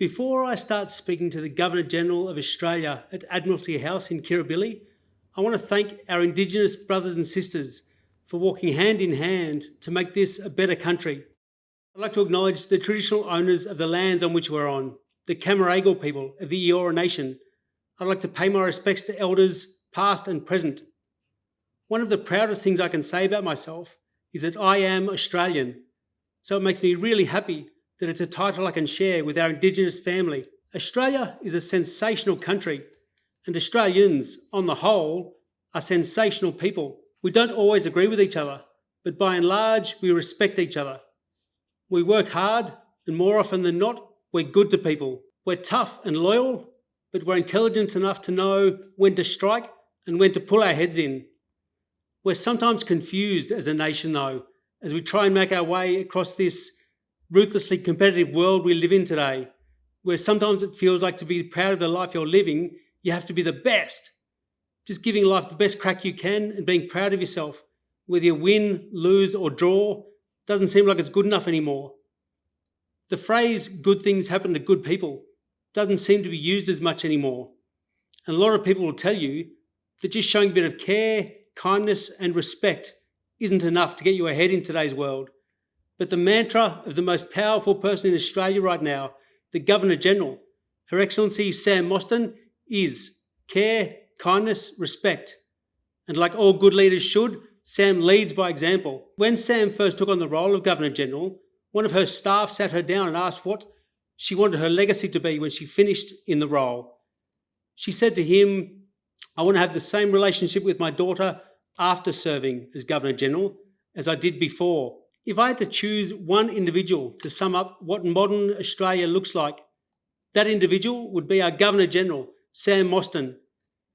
Before I start speaking to the Governor-General of Australia at Admiralty House in Kirribilli, I want to thank our Indigenous brothers and sisters for walking hand in hand to make this a better country. I'd like to acknowledge the traditional owners of the lands on which we're on, the Camaragal people of the Eora Nation. I'd like to pay my respects to elders past and present. One of the proudest things I can say about myself is that I am Australian, so it makes me really happy that it's a title I can share with our Indigenous family. Australia is a sensational country, and Australians, on the whole, are sensational people. We don't always agree with each other, but by and large, we respect each other. We work hard, and more often than not, we're good to people. We're tough and loyal, but we're intelligent enough to know when to strike and when to pull our heads in. We're sometimes confused as a nation, though, as we try and make our way across this ruthlessly competitive world we live in today, where sometimes it feels like to be proud of the life you're living, you have to be the best. Just giving life the best crack you can and being proud of yourself, whether you win, lose or draw, doesn't seem like it's good enough anymore. The phrase, good things happen to good people, doesn't seem to be used as much anymore. And a lot of people will tell you that just showing a bit of care, kindness and respect isn't enough to get you ahead in today's world. But the mantra of the most powerful person in Australia right now, the Governor-General, Her Excellency Sam Mostyn, is care, kindness, respect. And like all good leaders should, Sam leads by example. When Sam first took on the role of Governor-General, one of her staff sat her down and asked what she wanted her legacy to be when she finished in the role. She said to him, "I want to have the same relationship with my daughter after serving as Governor-General as I did before." If I had to choose one individual to sum up what modern Australia looks like, that individual would be our Governor-General, Sam Mostyn.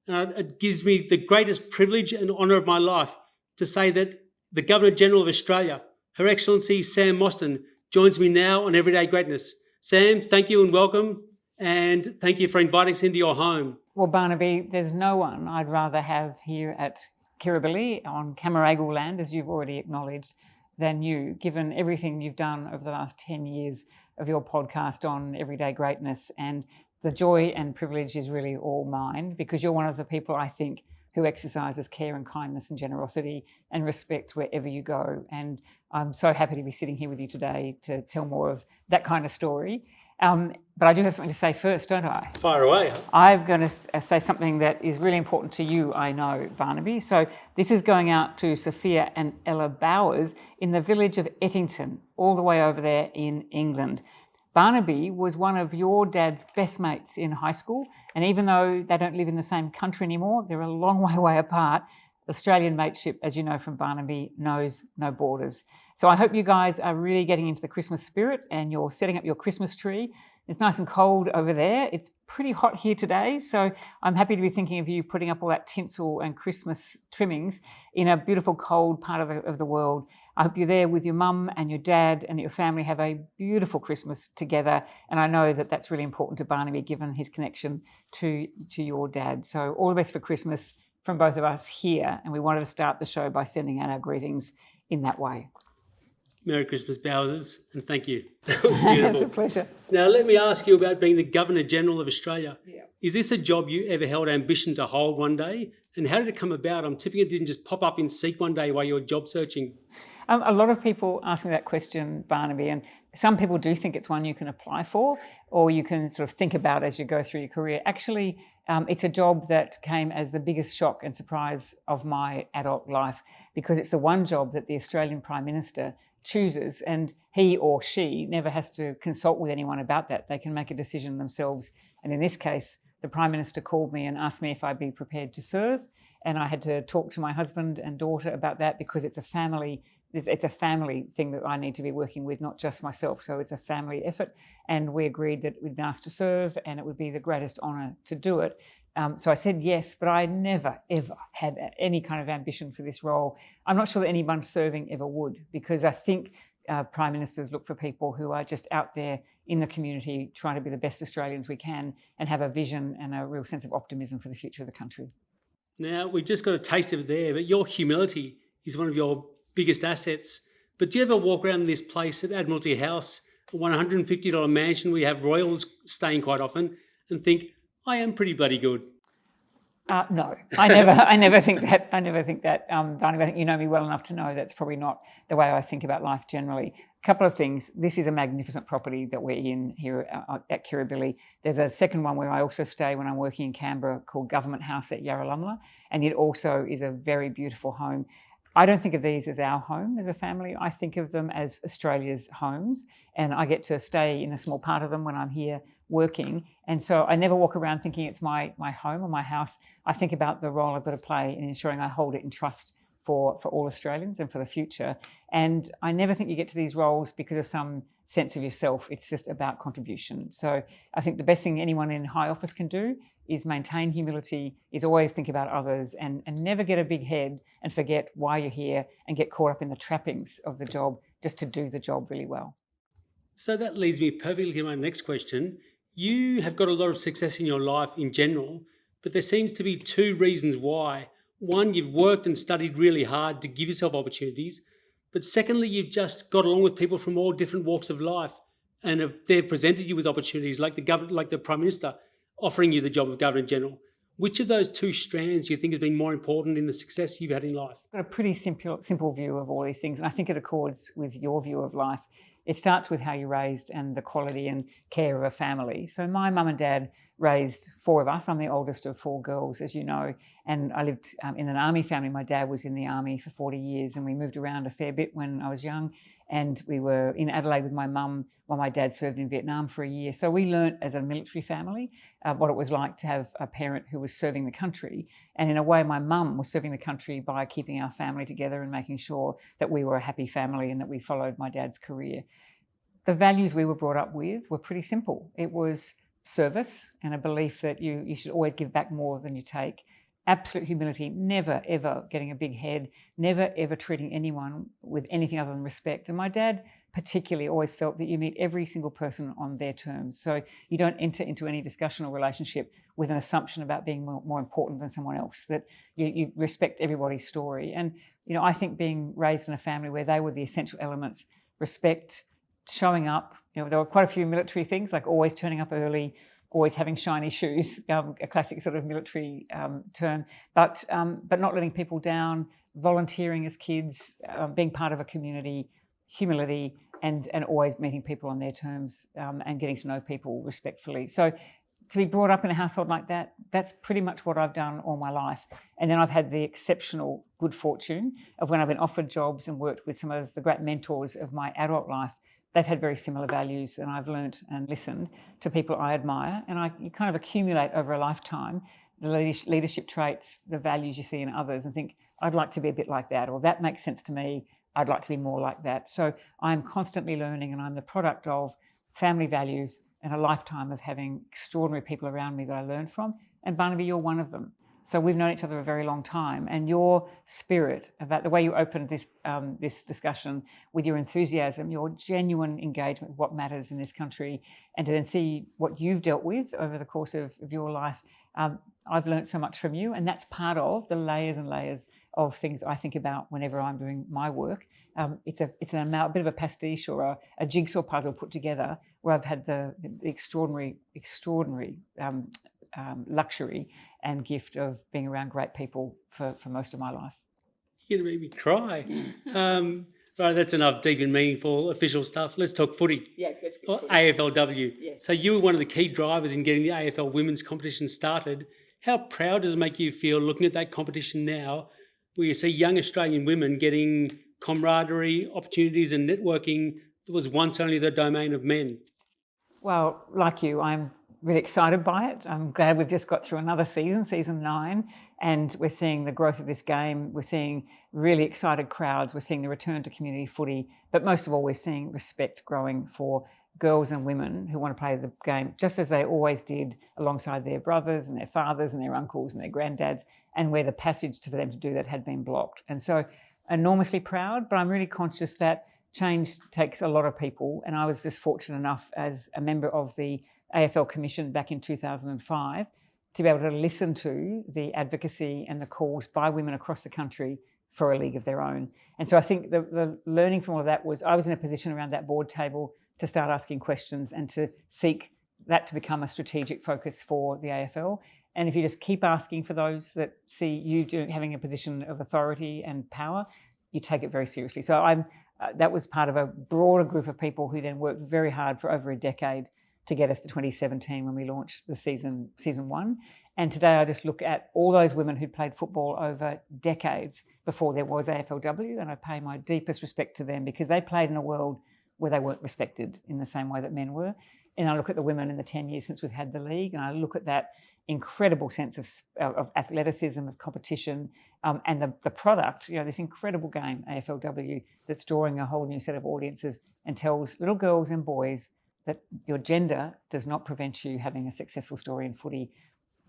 And it gives me the greatest privilege and honour of my life to say that the Governor-General of Australia, Her Excellency Sam Mostyn, joins me now on Everyday Greatness. Sam, thank you and welcome, and thank you for inviting us into your home. Well, Barnaby, there's no one I'd rather have here at Kirribilli on Camaragal land, as you've already acknowledged, than you, given everything you've done over the last 10 years of your podcast on Everyday Greatness. And the joy and privilege is really all mine, because you're one of the people, I think, who exercises care and kindness and generosity and respect wherever you go. And I'm so happy to be sitting here with you today to tell more of that kind of story. But I do have something to say first, don't I? Fire away. I'm going to say something that is really important to you, I know, Barnaby. So this is going out to Sophia and Ella Bowers in the village of Ettington, all the way over there in England. Barnaby was one of your dad's best mates in high school, and even though they don't live in the same country anymore, they're a long way apart. Australian mateship, as you know from Barnaby, knows no borders. So I hope you guys are really getting into the Christmas spirit and you're setting up your Christmas tree. It's nice and cold over there. It's pretty hot here today, so I'm happy to be thinking of you putting up all that tinsel and Christmas trimmings in a beautiful cold part of the world. I hope you're there with your mum and your dad and your family have a beautiful Christmas together. And I know that that's really important to Barnaby, given his connection to your dad. So all the best for Christmas from both of us here. And we wanted to start the show by sending out our greetings in that way. Merry Christmas, Bowers, and thank you. That was beautiful. It's a pleasure. Now, let me ask you about being the Governor-General of Australia. Yeah. Is this a job you ever held ambition to hold one day? And how did it come about? I'm tipping it didn't just pop up in Seek one day while you were job searching. A lot of people ask me that question, Barnaby, and some people do think it's one you can apply for or you can sort of think about as you go through your career. Actually, it's a job that came as the biggest shock and surprise of my adult life, because it's the one job that the Australian Prime Minister chooses, and he or she never has to consult with anyone about that. They can make a decision themselves. And in this case, the Prime Minister called me and asked me if I'd be prepared to serve. And I had to talk to my husband and daughter about that, because it's a family thing that I need to be working with, not just myself. So it's a family effort. And we agreed that we'd been asked to serve and it would be the greatest honour to do it. So I said yes, but I never, ever had any kind of ambition for this role. I'm not sure that anyone serving ever would, because I think Prime Ministers look for people who are just out there in the community trying to be the best Australians we can and have a vision and a real sense of optimism for the future of the country. Now, we just got a taste of it there, but your humility is one of your biggest assets. But do you ever walk around this place at Admiralty House a $150 mansion where you have royals staying quite often and think, I am pretty bloody good? No, I never think that. Barney, I think you know me well enough to know that's probably not the way I think about life generally. A couple of things. This is a magnificent property that we're in here at Kirribilli. There's a second one where I also stay when I'm working in Canberra called Government House at Yarralumla, and it also is a very beautiful home. I don't think of these as our home as a family. I think of them as Australia's homes, and I get to stay in a small part of them when I'm here working. And so I never walk around thinking it's my home or my house. I think about the role I've got to play in ensuring I hold it in trust for all Australians and for the future. And I never think you get to these roles because of some sense of yourself. It's just about contribution. So I think the best thing anyone in high office can do is maintain humility, is always think about others, and never get a big head and forget why you're here and get caught up in the trappings of the job just to do the job really well. So that leads me perfectly to my next question. You have got a lot of success in your life in general, but there seems to be two reasons why. One, you've worked and studied really hard to give yourself opportunities. But secondly, you've just got along with people from all different walks of life and they've presented you with opportunities like the Prime Minister offering you the job of Governor General. Which of those two strands do you think has been more important in the success you've had in life? I've got a pretty simple view of all these things, and I think it accords with your view of life. It starts with how you're raised and the quality and care of a family. So my mum and dad raised four of us. I'm the oldest of four girls, as you know, and I lived in an army family. My dad was in the army for 40 years, and we moved around a fair bit when I was young. And we were in Adelaide with my mum while my dad served in Vietnam for a year. So we learnt as a military family what it was like to have a parent who was serving the country. And in a way, my mum was serving the country by keeping our family together and making sure that we were a happy family and that we followed my dad's career. The values we were brought up with were pretty simple. It was service and a belief that you should always give back more than you take. Absolute humility, never ever getting a big head, never ever treating anyone with anything other than respect. And my dad particularly always felt that you meet every single person on their terms. So you don't enter into any discussion or relationship with an assumption about being more important than someone else, that you respect everybody's story. And, you know, I think being raised in a family where they were the essential elements, respect, showing up, you know, there were quite a few military things, like always turning up early, always having shiny shoes, a classic sort of military term, but not letting people down, volunteering as kids, being part of a community, humility, and always meeting people on their terms and getting to know people respectfully. So to be brought up in a household like that, that's pretty much what I've done all my life. And then I've had the exceptional good fortune of when I've been offered jobs and worked with some of the great mentors of my adult life. They've had very similar values, and I've learnt and listened to people I admire, and you kind of accumulate over a lifetime the leadership traits, the values you see in others, and think, I'd like to be a bit like that, or that makes sense to me, I'd like to be more like that. So I'm constantly learning, and I'm the product of family values and a lifetime of having extraordinary people around me that I learn from, and Barnaby, you're one of them. So we've known each other a very long time, and your spirit about the way you opened this discussion with your enthusiasm, your genuine engagement with what matters in this country, and to then see what you've dealt with over the course of your life, I've learned so much from you, and that's part of the layers and layers of things I think about whenever I'm doing my work. It's a bit of a pastiche or a jigsaw puzzle put together where I've had the extraordinary luxury and gift of being around great people for most of my life. You're going to make me cry. Right, that's enough deep and meaningful official stuff. Let's talk footy. Yeah, let's Or AFLW. Yes. So you were one of the key drivers in getting the AFL women's competition started. How proud does it make you feel looking at that competition now, where you see young Australian women getting camaraderie, opportunities and networking that was once only the domain of men? Well, like you, I'm really excited by it. I'm glad we've just got through another season 9, and we're seeing the growth of this game. We're seeing really excited crowds. We're seeing the return to community footy. But most of all, we're seeing respect growing for girls and women who want to play the game just as they always did, alongside their brothers and their fathers and their uncles and their granddads, and where the passage to them to do that had been blocked. And so enormously proud, but I'm really conscious that change takes a lot of people, and I was just fortunate enough as a member of the AFL Commission back in 2005 to be able to listen to the advocacy and the calls by women across the country for a league of their own. And so I think the learning from all of that was I was in a position around that board table to start asking questions and to seek that to become a strategic focus for the AFL. And if you just keep asking for those that see you having a position of authority and power, you take it very seriously. So that was part of a broader group of people who then worked very hard for over a decade to get us to 2017 when we launched the season one. And today I just look at all those women who played football over decades before there was AFLW, and I pay my deepest respect to them because they played in a world where they weren't respected in the same way that men were. And I look at the women in the 10 years since we've had the league, and I look at that incredible sense of athleticism, of competition, and the product, this incredible game, AFLW, that's drawing a whole new set of audiences and tells little girls and boys that your gender does not prevent you having a successful story in footy.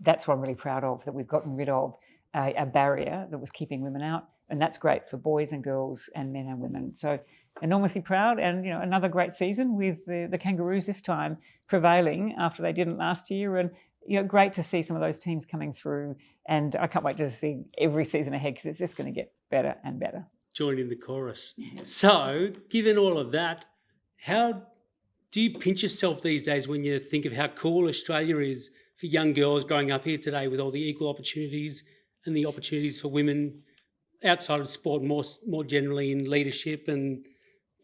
That's what I'm really proud of, that we've gotten rid of a barrier that was keeping women out. And that's great for boys and girls and men and women. So enormously proud, and another great season with the Kangaroos this time prevailing after they didn't last year. And great to see some of those teams coming through. And I can't wait to see every season ahead because it's just going to get better and better. Join in the chorus. So, given all of that, how do you pinch yourself these days when you think of how cool Australia is for young girls growing up here today with all the equal opportunities and the opportunities for women outside of sport, more generally in leadership and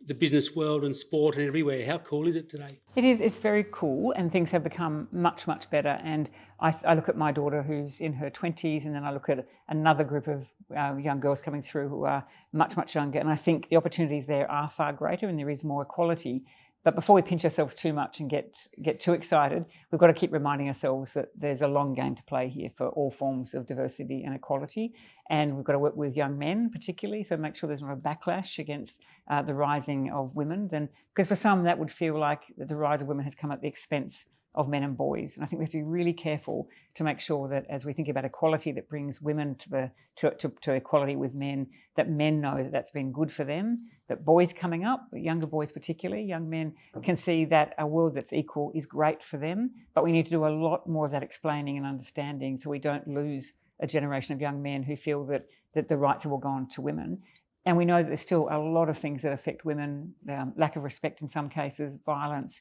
the business world and sport and everywhere? How cool is it today? It is. It's very cool, and things have become much, much better. And I look at my daughter who's in her 20s, and then I look at another group of young girls coming through who are much, much younger. And I think the opportunities there are far greater and there is more equality. But before we pinch ourselves too much and get too excited, we've got to keep reminding ourselves that there's a long game to play here for all forms of diversity and equality. And we've got to work with young men particularly, so make sure there's not a backlash against the rising of women. Because for some, that would feel like the rise of women has come at the expense of men and boys. And I think we have to be really careful to make sure that as we think about equality that brings women to equality with men, that men know that that's been good for them, that boys coming up, younger boys particularly, young men, can see that a world that's equal is great for them. But we need to do a lot more of that explaining and understanding so we don't lose a generation of young men who feel that the rights have all gone to women. And we know that there's still a lot of things that affect women, lack of respect in some cases, violence,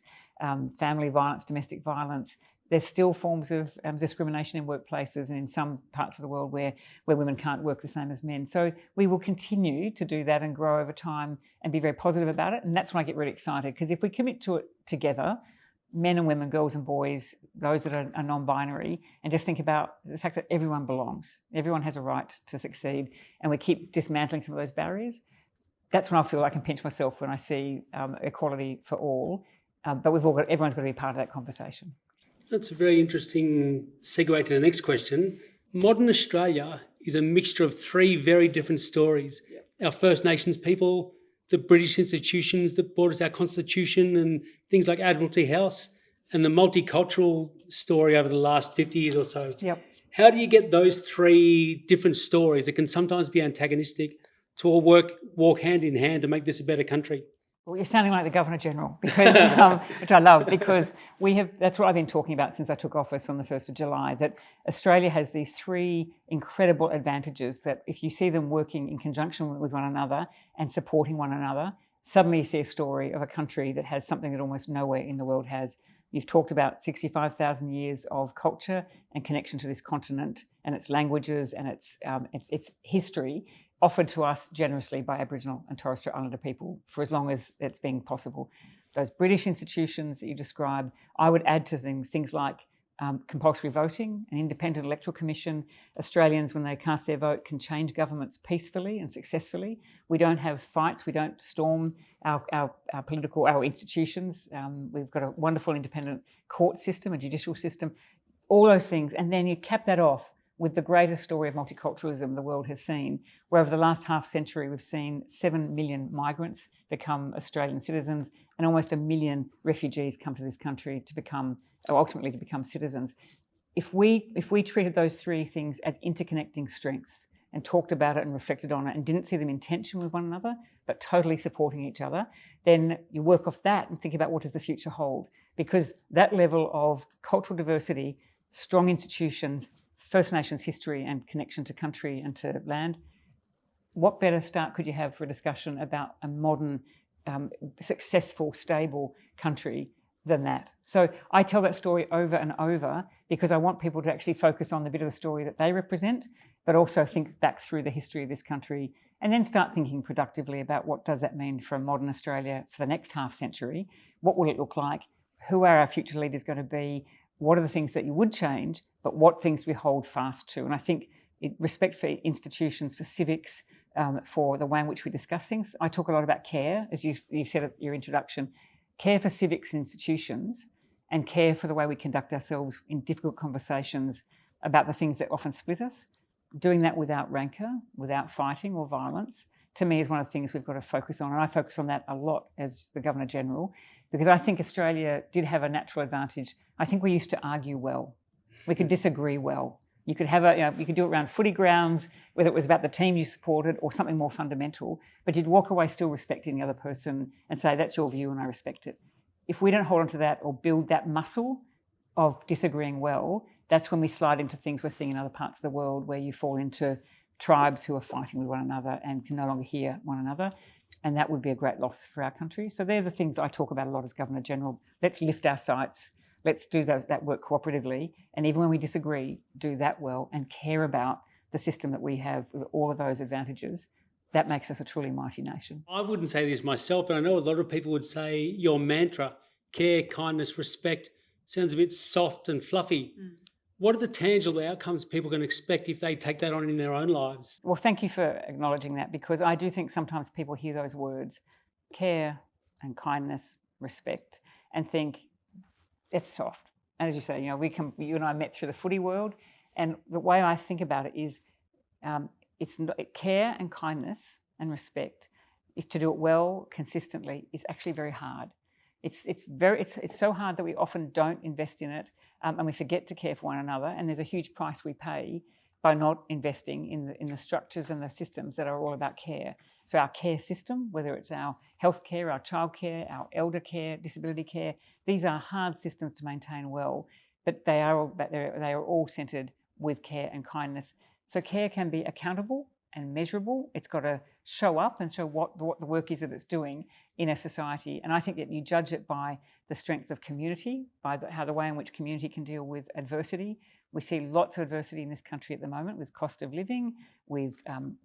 family violence, domestic violence. There's still forms of discrimination in workplaces and in some parts of the world where women can't work the same as men. So we will continue to do that and grow over time and be very positive about it. And that's when I get really excited, because if we commit to it together, men and women, girls and boys, those that are non-binary, and just think about the fact that everyone belongs. Everyone has a right to succeed, and we keep dismantling some of those barriers. That's when I feel I can pinch myself when I see equality for all. But everyone's got to be part of that conversation. That's a very interesting segue to the next question. Modern Australia is a mixture of three very different stories. Yep. Our First Nations people, the British institutions that brought us our constitution and things like Admiralty House, and the multicultural story over the last 50 years or so. Yep. How do you get those three different stories that can sometimes be antagonistic to all walk hand in hand to make this a better country? Well, you're sounding like the Governor General, because which I love, because that's what I've been talking about since I took office on the 1st of July, that Australia has these three incredible advantages that if you see them working in conjunction with one another and supporting one another, suddenly you see a story of a country that has something that almost nowhere in the world has. You've talked about 65,000 years of culture and connection to this continent and its languages and its history, offered to us generously by Aboriginal and Torres Strait Islander people for as long as it's been possible. Those British institutions that you described, I would add to things like compulsory voting, an independent electoral commission. Australians, when they cast their vote, can change governments peacefully and successfully. We don't have fights. We don't storm our institutions. We've got a wonderful independent court system, a judicial system, all those things. And then you cap that off with the greatest story of multiculturalism the world has seen, where over the last half century we've seen 7 million migrants become Australian citizens and almost 1 million refugees come to this country ultimately to become citizens. If we treated those three things as interconnecting strengths and talked about it and reflected on it and didn't see them in tension with one another, but totally supporting each other, then you work off that and think about what does the future hold. Because that level of cultural diversity, strong institutions, First Nations history and connection to country and to land, what better start could you have for a discussion about a modern, successful, stable country than that? So I tell that story over and over because I want people to actually focus on the bit of the story that they represent, but also think back through the history of this country and then start thinking productively about what does that mean for modern Australia for the next half century? What will it look like? Who are our future leaders going to be? What are the things that you would change, but what things do we hold fast to? And I think respect for institutions, for civics, for the way in which we discuss things. I talk a lot about care, as you said at your introduction, care for civics and institutions, and care for the way we conduct ourselves in difficult conversations about the things that often split us. Doing that without rancour, without fighting or violence, to me is one of the things we've got to focus on. And I focus on that a lot as the Governor-General, because I think Australia did have a natural advantage. I think we used to argue well. We could disagree well. You could have you could do it around footy grounds, whether it was about the team you supported or something more fundamental, but you'd walk away still respecting the other person and say, that's your view and I respect it. If we don't hold on to that or build that muscle of disagreeing well, that's when we slide into things we're seeing in other parts of the world where you fall into tribes who are fighting with one another and can no longer hear one another. And that would be a great loss for our country. So they're the things I talk about a lot as Governor-General. Let's lift our sights. Let's do that work cooperatively. And even when we disagree, do that well and care about the system that we have with all of those advantages. That makes us a truly mighty nation. I wouldn't say this myself, but I know a lot of people would say your mantra, care, kindness, respect, sounds a bit soft and fluffy. What are the tangible outcomes people can expect if they take that on in their own lives? Well, thank you for acknowledging that, because I do think sometimes people hear those words, care and kindness, respect, and think it's soft. And as you say, you and I met through the footy world, and the way I think about it is care and kindness and respect. If to do it well, consistently, is actually very hard. It's so hard that we often don't invest in it, and we forget to care for one another. And there's a huge price we pay by not investing in the structures and the systems that are all about care. So our care system, whether it's our healthcare, our childcare, our elder care, disability care, these are hard systems to maintain well, but they are all centred with care and kindness. So care can be accountable and measurable. It's got to show up and show what the work is that it's doing in a society. And I think that you judge it by the strength of community, by the way in which community can deal with adversity. We see lots of adversity in this country at the moment with cost of living, with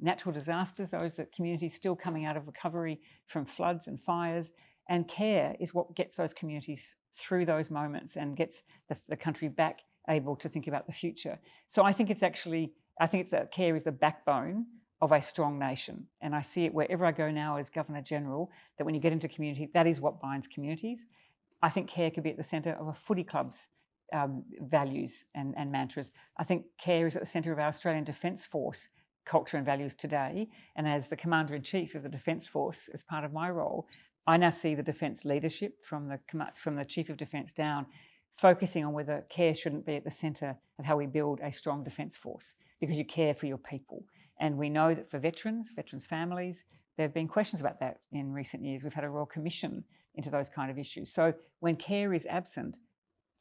natural disasters, those that communities still coming out of recovery from floods and fires. And care is what gets those communities through those moments and gets the country back able to think about the future. So I think that care is the backbone of a strong nation. And I see it wherever I go now as Governor-General, that when you get into community, that is what binds communities. I think care could be at the centre of a footy club's values and mantras. I think care is at the centre of our Australian Defence Force culture and values today. And as the Commander-in-Chief of the Defence Force, as part of my role, I now see the defence leadership from the Chief of Defence down, focusing on whether care shouldn't be at the centre of how we build a strong defence force, because you care for your people. And we know that for veterans families, there have been questions about that in recent years. We've had a Royal Commission into those kind of issues. So when care is absent,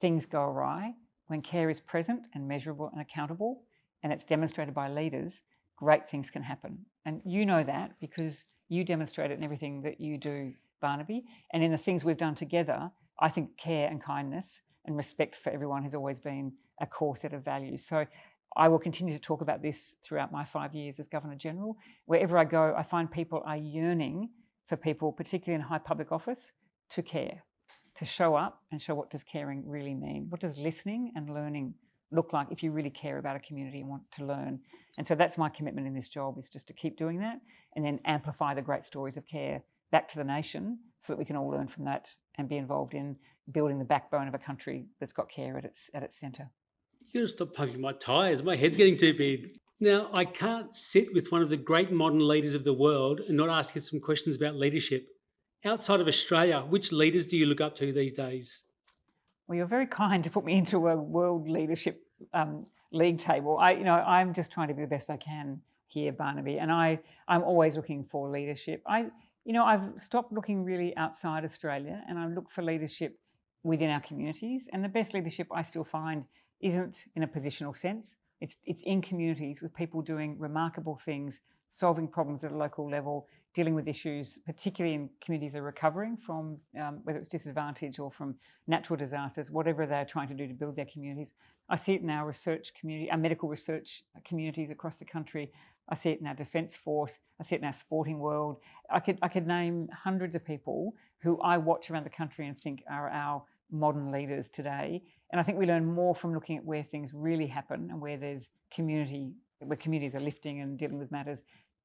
things go awry. When care is present and measurable and accountable, and it's demonstrated by leaders, great things can happen. And you know that because you demonstrate it in everything that you do, Barnaby. And in the things we've done together, I think care and kindness and respect for everyone has always been a core set of values. So I will continue to talk about this throughout my 5 years as Governor-General. Wherever I go, I find people are yearning for people, particularly in high public office, to care, to show up and show what does caring really mean. What does listening and learning look like if you really care about a community and want to learn? And so that's my commitment in this job, is just to keep doing that and then amplify the great stories of care back to the nation so that we can all learn from that and be involved in building the backbone of a country that's got care at its centre. You gotta stop pumping my tyres. My head's getting too big. Now, I can't sit with one of the great modern leaders of the world and not ask you some questions about leadership. Outside of Australia, which leaders do you look up to these days? Well, you're very kind to put me into a world leadership league table. I'm just trying to be the best I can here, Barnaby, and I'm always looking for leadership. I've stopped looking really outside Australia, and I look for leadership within our communities. And the best leadership I still find isn't in a positional sense. It's in communities with people doing remarkable things solving problems at a local level, dealing with issues, particularly in communities that are recovering from whether it's disadvantage or from natural disasters, whatever they're trying to do to build their communities. I see it in our research community, our medical research communities across the country. I see it in our defence force. I see it in our sporting world. I could name hundreds of people who I watch around the country and think are our modern leaders today. And I think we learn more from looking at where things really happen and where there's community, where communities are lifting and dealing with matters,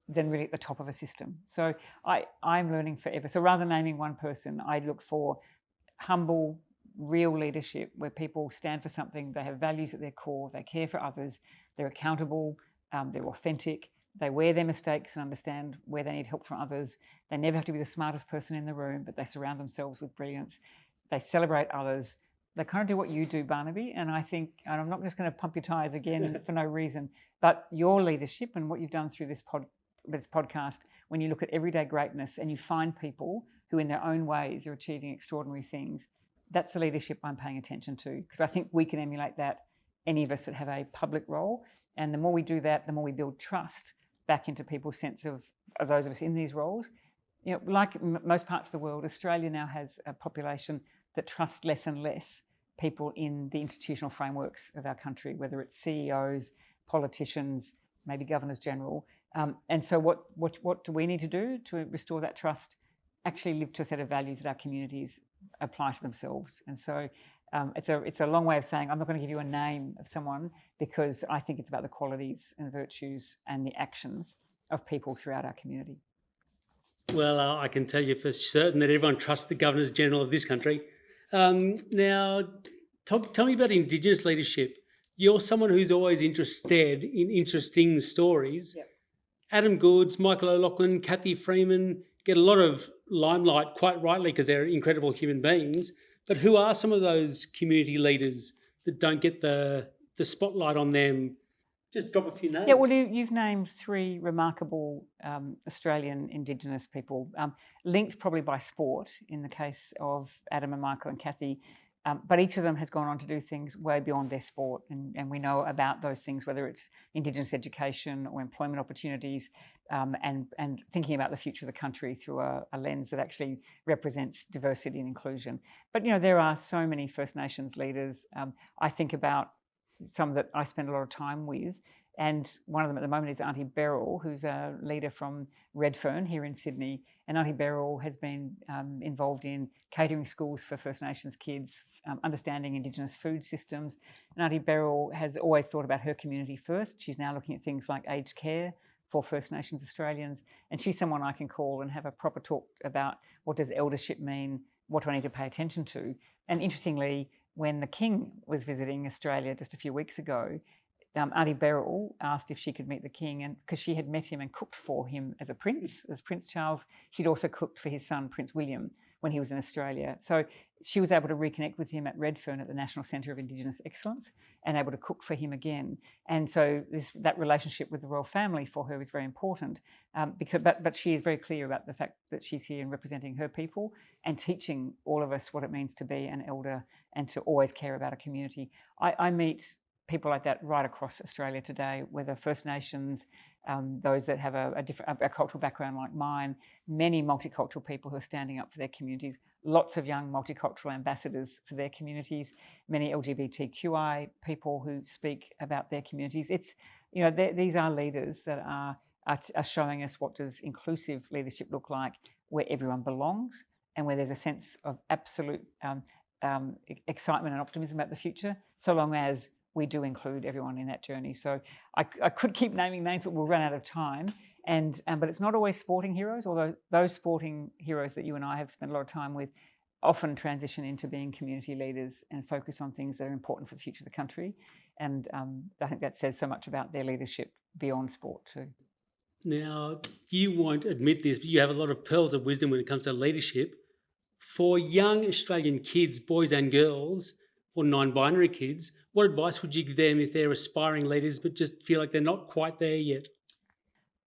than really at the top of a system. So I'm learning forever. So rather than naming one person, I look for humble, real leadership where people stand for something, they have values at their core, they care for others, they're accountable, they're authentic, they wear their mistakes and understand where they need help from others. They never have to be the smartest person in the room, but they surround themselves with brilliance. They celebrate others. They kind of do what you do, Barnaby. And I think, and I'm not just going to pump your tires again for no reason, but your leadership and what you've done through this podcast, when you look at everyday greatness and you find people who in their own ways are achieving extraordinary things, that's the leadership I'm paying attention to, because I think we can emulate that, any of us that have a public role. And the more we do that, the more we build trust back into people's sense of those of us in these roles. You know, like most parts of the world, Australia now has a population that trusts less and less people in the institutional frameworks of our country, whether it's CEOs, politicians, maybe governors general. And so what do we need to do to restore that trust? Actually live to a set of values that our communities apply to themselves. And so it's a long way of saying I'm not going to give you a name of someone, because I think it's about the qualities and virtues and the actions of people throughout our community. Well, I can tell you for certain that everyone trusts the Governors General of this country. Now, tell me about Indigenous leadership. You're someone who's always interested in interesting stories. Yep. Adam Goods, Michael O'Loughlin, Kathy Freeman get a lot of limelight, quite rightly, because they're incredible human beings. But who are some of those community leaders that don't get the spotlight on them? Just drop a few names. Yeah, well, you've named three remarkable Australian Indigenous people, linked probably by sport in the case of Adam and Michael and Kathy. But each of them has gone on to do things way beyond their sport. And we know about those things, whether it's Indigenous education or employment opportunities, and thinking about the future of the country through a lens that actually represents diversity and inclusion. But, you know, there are so many First Nations leaders. I think about some that I spend a lot of time with. And one of them at the moment is Auntie Beryl, who's a leader from Redfern here in Sydney. And Auntie Beryl has been involved in catering schools for First Nations kids, understanding Indigenous food systems. And Auntie Beryl has always thought about her community first. She's now looking at things like aged care for First Nations Australians. And she's someone I can call and have a proper talk about what does eldership mean, what do I need to pay attention to. And interestingly, when the King was visiting Australia just a few weeks ago, Auntie Beryl asked if she could meet the King, and because she had met him and cooked for him as Prince Charles, she'd also cooked for his son, Prince William, when he was in Australia. So she was able to reconnect with him at Redfern at the National Centre of Indigenous Excellence and able to cook for him again. And so that relationship with the royal family for her is very important, but she is very clear about the fact that she's here and representing her people and teaching all of us what it means to be an elder and to always care about a community. I meet people like that right across Australia today, whether First Nations, those that have a cultural background like mine, many multicultural people who are standing up for their communities, lots of young multicultural ambassadors for their communities, many LGBTQI people who speak about their communities. It's, you know, these are leaders that are showing us what does inclusive leadership look like, where everyone belongs and where there's a sense of absolute excitement and optimism about the future, so long as we do include everyone in that journey. So I could keep naming names, but we'll run out of time. But it's not always sporting heroes, although those sporting heroes that you and I have spent a lot of time with often transition into being community leaders and focus on things that are important for the future of the country. And I think that says so much about their leadership beyond sport too. Now, you won't admit this, but you have a lot of pearls of wisdom when it comes to leadership. For young Australian kids, boys and girls, or non-binary kids, what advice would you give them if they're aspiring leaders but just feel like they're not quite there yet?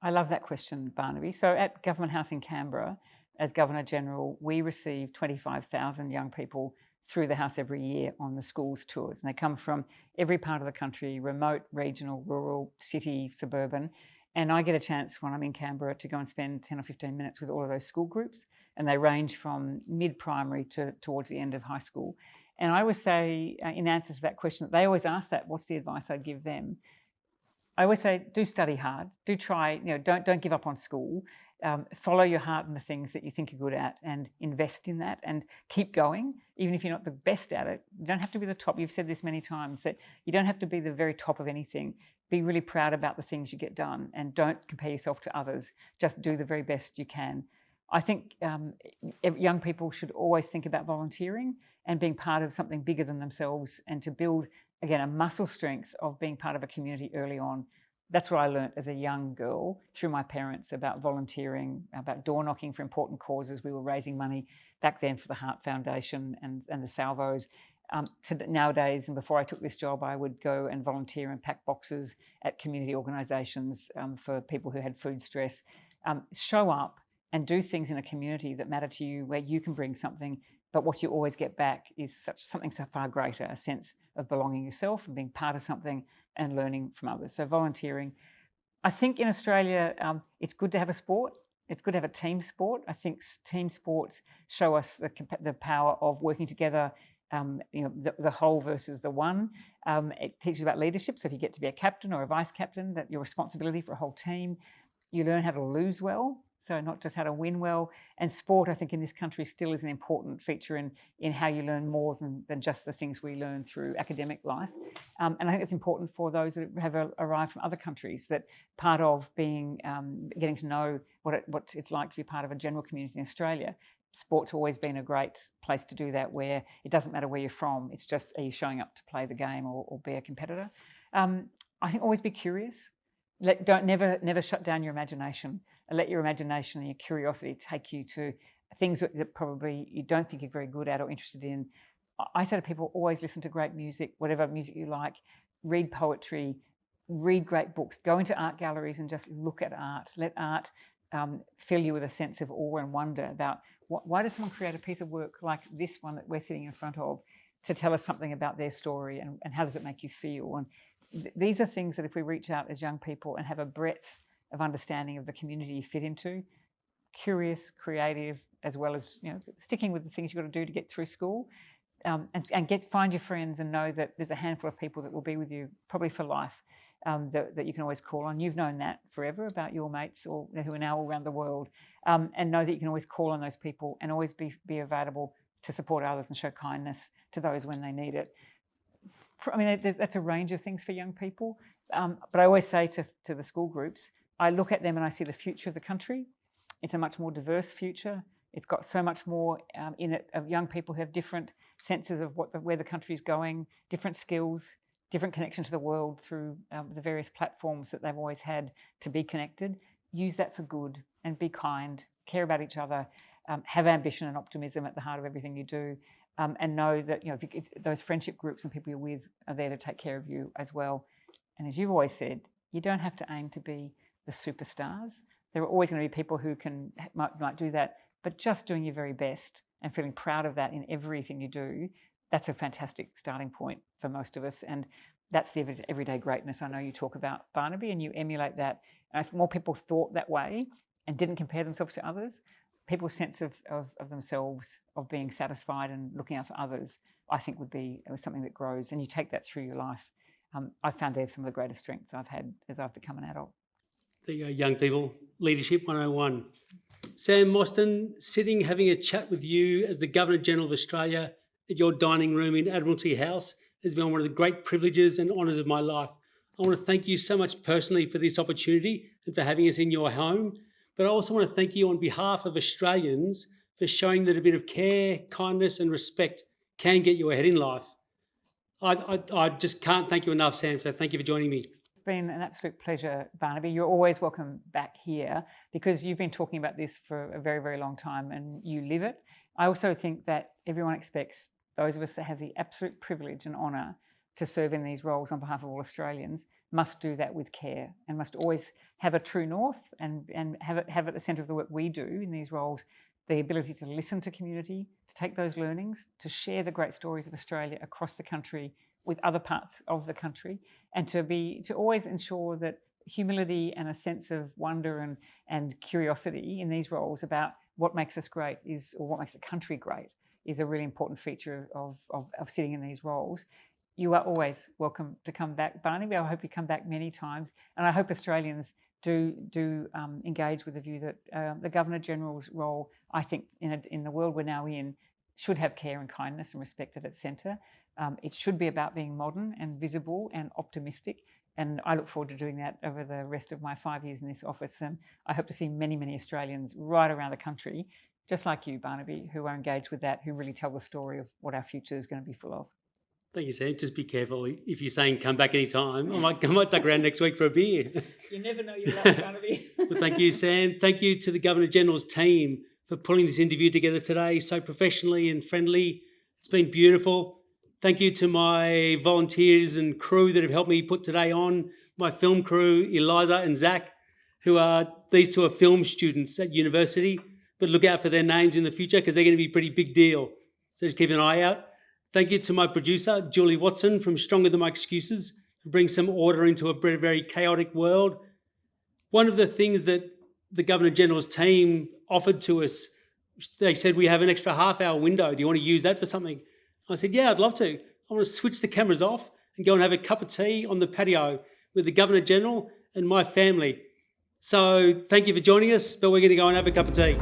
I love that question, Barnaby. So at Government House in Canberra, as Governor General, we receive 25,000 young people through the House every year on the schools tours. And they come from every part of the country, remote, regional, rural, city, suburban. And I get a chance when I'm in Canberra to go and spend 10 or 15 minutes with all of those school groups, and they range from mid-primary to towards the end of high school. And I always say, in answer to that question, they always ask that, what's the advice I'd give them? I always say, do study hard, do try, don't give up on school. Follow your heart in the things that you think you're good at and invest in that and keep going. Even if you're not the best at it, you don't have to be the top. You've said this many times, that you don't have to be the very top of anything. Be really proud about the things you get done and don't compare yourself to others. Just do the very best you can. I think young people should always think about volunteering and being part of something bigger than themselves, and to build, again, a muscle strength of being part of a community early on. That's what I learnt as a young girl through my parents about volunteering, about door knocking for important causes. We were raising money back then for the Heart Foundation and the Salvos. Nowadays, and before I took this job, I would go and volunteer and pack boxes at community organisations for people who had food stress. Show up and do things in a community that matter to you, where you can bring something, but what you always get back is something so far greater, a sense of belonging yourself and being part of something and learning from others. So volunteering. I think in Australia, it's good to have a sport. It's good to have a team sport. I think team sports show us the power of working together, the whole versus the one. It teaches about leadership. So if you get to be a captain or a vice captain, that your responsibility for a whole team. You learn how to lose well. So not just how to win well. And sport, I think, in this country still is an important feature in how you learn more than just the things we learn through academic life. And I think it's important for those that have arrived from other countries, that part of being getting to know what it's like to be part of a general community in Australia. Sport's always been a great place to do that, where it doesn't matter where you're from. It's just, are you showing up to play the game or be a competitor? I think always be curious. Never shut down your imagination. Let your imagination and your curiosity take you to things that probably you don't think you're very good at or interested in. I say to people, always listen to great music, whatever music you like, read poetry, read great books, go into art galleries and just look at art. Let art fill you with a sense of awe and wonder about why does someone create a piece of work like this one that we're sitting in front of, to tell us something about their story, and how does it make you feel? And these are things that if we reach out as young people and have a breadth of understanding of the community you fit into, curious, creative, as well as sticking with the things you've got to do to get through school, and find your friends and know that there's a handful of people that will be with you probably for life, that you can always call on. You've known that forever about your mates who are now all around the world, and know that you can always call on those people and always be available to support others and show kindness to those when they need it. I mean, that's a range of things for young people, but I always say to the school groups, I look at them and I see the future of the country. It's a much more diverse future. It's got so much more in it of young people who have different senses of where the country is going, different skills, different connection to the world through the various platforms that they've always had to be connected. Use that for good and be kind, care about each other, have ambition and optimism at the heart of everything you do, and know that if those friendship groups and people you're with are there to take care of you as well. And as you've always said, you don't have to aim to be the superstars. There are always going to be people who might do that, but just doing your very best and feeling proud of that in everything you do, that's a fantastic starting point for most of us. And that's the everyday greatness I know you talk about, Barnaby, and you emulate that. And if more people thought that way and didn't compare themselves to others, people's sense of themselves, of being satisfied and looking out for others, I think would be something that grows. And you take that through your life. I found they're some of the greatest strengths I've had as I've become an adult. There you go, young people. Leadership 101. Sam Mostyn, sitting having a chat with you as the Governor-General of Australia at your dining room in Admiralty House has been one of the great privileges and honours of my life. I want to thank you so much personally for this opportunity and for having us in your home. But I also want to thank you on behalf of Australians for showing that a bit of care, kindness and respect can get you ahead in life. I just can't thank you enough, Sam, so thank you for joining me. It's been an absolute pleasure, Barnaby. You're always welcome back here because you've been talking about this for a very, very long time and you live it. I also think that everyone expects those of us that have the absolute privilege and honour to serve in these roles on behalf of all Australians must do that with care and must always have a true north and have at the centre of the work we do in these roles, the ability to listen to community, to take those learnings, to share the great stories of Australia across the country with other parts of the country, and to always ensure that humility and a sense of wonder and curiosity in these roles about what makes us great or what makes the country great is a really important feature of sitting in these roles. You are always welcome to come back, Barnaby. I hope you come back many times, and I hope Australians do engage with the view that the Governor-General's role, I think, in the world we're now in, should have care and kindness and respect at its centre. It should be about being modern and visible and optimistic, and I look forward to doing that over the rest of my 5 years in this office. And I hope to see many, many Australians right around the country, just like you, Barnaby, who are engaged with that, who really tell the story of what our future is going to be full of. Thank you, Sam. Just be careful. If you're saying come back anytime, I might duck around next week for a beer. You never know your luck, Barnaby. Well, thank you, Sam. Thank you to the Governor-General's team for pulling this interview together today so professionally and friendly. It's been beautiful. Thank you to my volunteers and crew that have helped me put today on, my film crew, Eliza and Zach, these two are film students at university, but look out for their names in the future because they're going to be a pretty big deal. So just keep an eye out. Thank you to my producer, Julie Watson from Stronger Than My Excuses, for bringing some order into a very, very chaotic world. One of the things that the Governor-General's team offered to us, they said, we have an extra half-hour window. Do you want to use that for something? I said, yeah, I'd love to. I want to switch the cameras off and go and have a cup of tea on the patio with the Governor-General and my family. So thank you for joining us, but we're going to go and have a cup of tea.